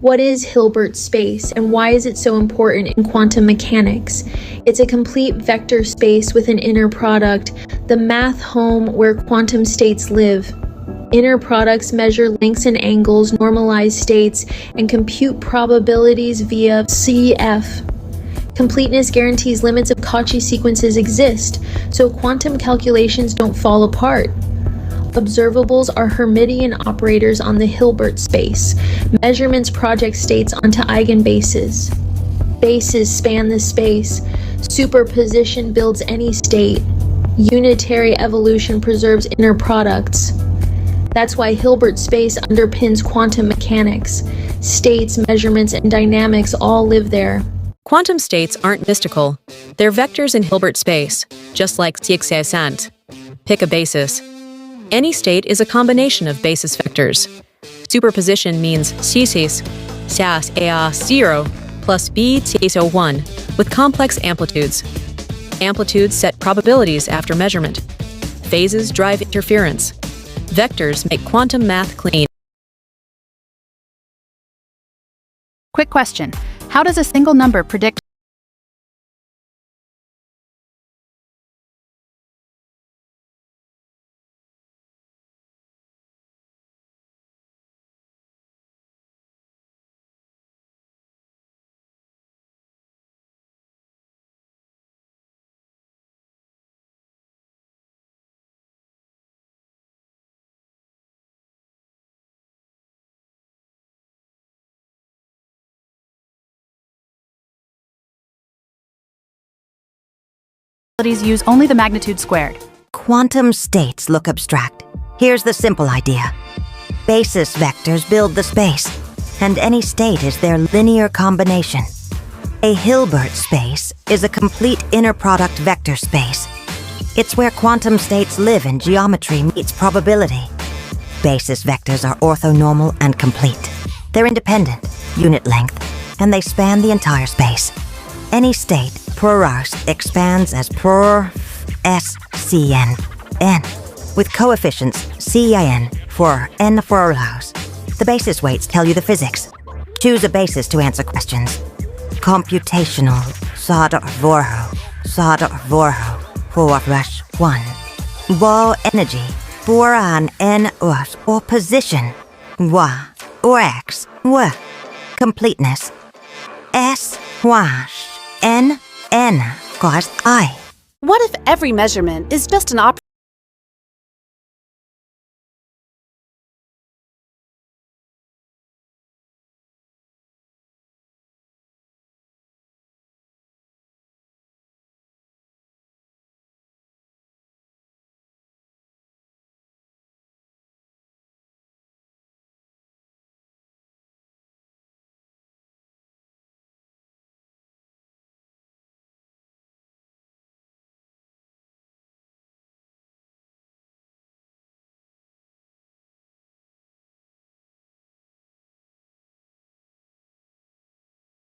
What is Hilbert space and why is it so important in quantum mechanics? It's a complete vector space with an inner product, the math home where quantum states live. Inner products measure lengths and angles, normalize states, and compute probabilities via CF. Completeness guarantees limits of Cauchy sequences exist, so quantum calculations don't fall apart. Observables are Hermitian operators on the Hilbert space. Measurements project states onto eigenbases. Bases span the space. Superposition builds any state. Unitary evolution preserves inner products. That's why Hilbert space underpins quantum mechanics. States, measurements, and dynamics all live there. Quantum states aren't mystical. They're vectors in Hilbert space, just like T-excitant. Pick a basis. Any state is a combination of basis vectors. Superposition means CCs, SAS AA0 plus B TSO1 with complex amplitudes. Amplitudes set probabilities after measurement. Phases drive interference. Vectors make quantum math clean. Quick question. How does a single number predict probabilities use only the magnitude squared? Quantum states look abstract. Here's the simple idea. Basis vectors build the space, and any state is their linear combination. A Hilbert space is a complete inner product vector space. It's where quantum states live and geometry meets probability. Basis vectors are orthonormal and complete. They're independent, unit length, and they span the entire space. Any state, prorars, expands as pror S Cn n, with coefficients Cin for n Furrows. The basis weights tell you the physics. Choose a basis to answer questions. Computational Vorho, Vorrush 1. Ball energy, boron n us, or position, wa, or x, wa. Completeness, s, wash, n, cos I. What if every measurement is just an operator?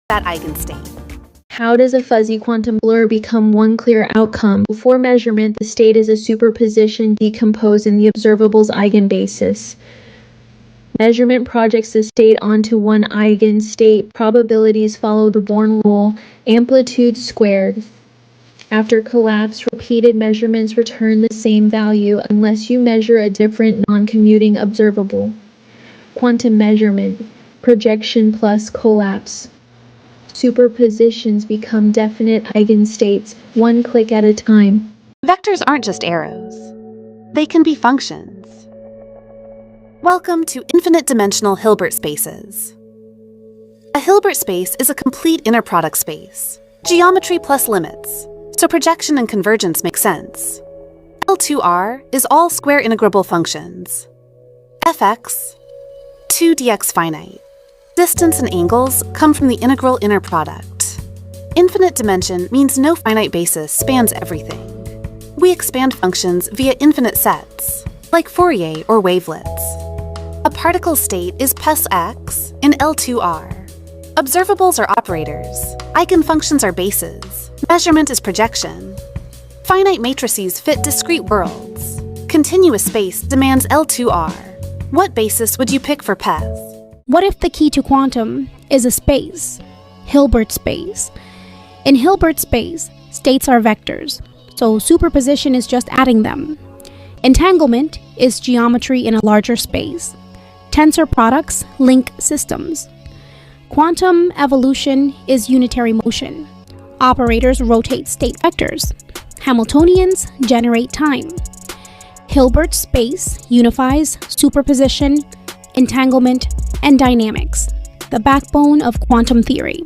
That eigenstate. How does a fuzzy quantum blur become one clear outcome? Before measurement, the state is a superposition decomposed in the observable's eigenbasis. Measurement projects the state onto one eigenstate. Probabilities follow the Born rule, amplitude squared. After collapse, repeated measurements return the same value unless you measure a different non-commuting observable. Quantum measurement, projection plus collapse. Superpositions become definite eigenstates, one click at a time. Vectors aren't just arrows. They can be functions. Welcome to infinite-dimensional Hilbert spaces. A Hilbert space is a complete inner product space. Geometry plus limits, so projection and convergence make sense. L2R is all square integrable functions. Fx, 2dx finite. Distance and angles come from the integral inner product. Infinite dimension means no finite basis spans everything. We expand functions via infinite sets, like Fourier or wavelets. A particle state is pes x in L2R. Observables are operators. Eigenfunctions are bases. Measurement is projection. Finite matrices fit discrete worlds. Continuous space demands L2R. What basis would you pick for pes? What if the key to quantum is a space, Hilbert space? In Hilbert space, states are vectors, so superposition is just adding them. Entanglement is geometry in a larger space. Tensor products link systems. Quantum evolution is unitary motion. Operators rotate state vectors. Hamiltonians generate time. Hilbert space unifies superposition, entanglement, and dynamics, the backbone of quantum theory.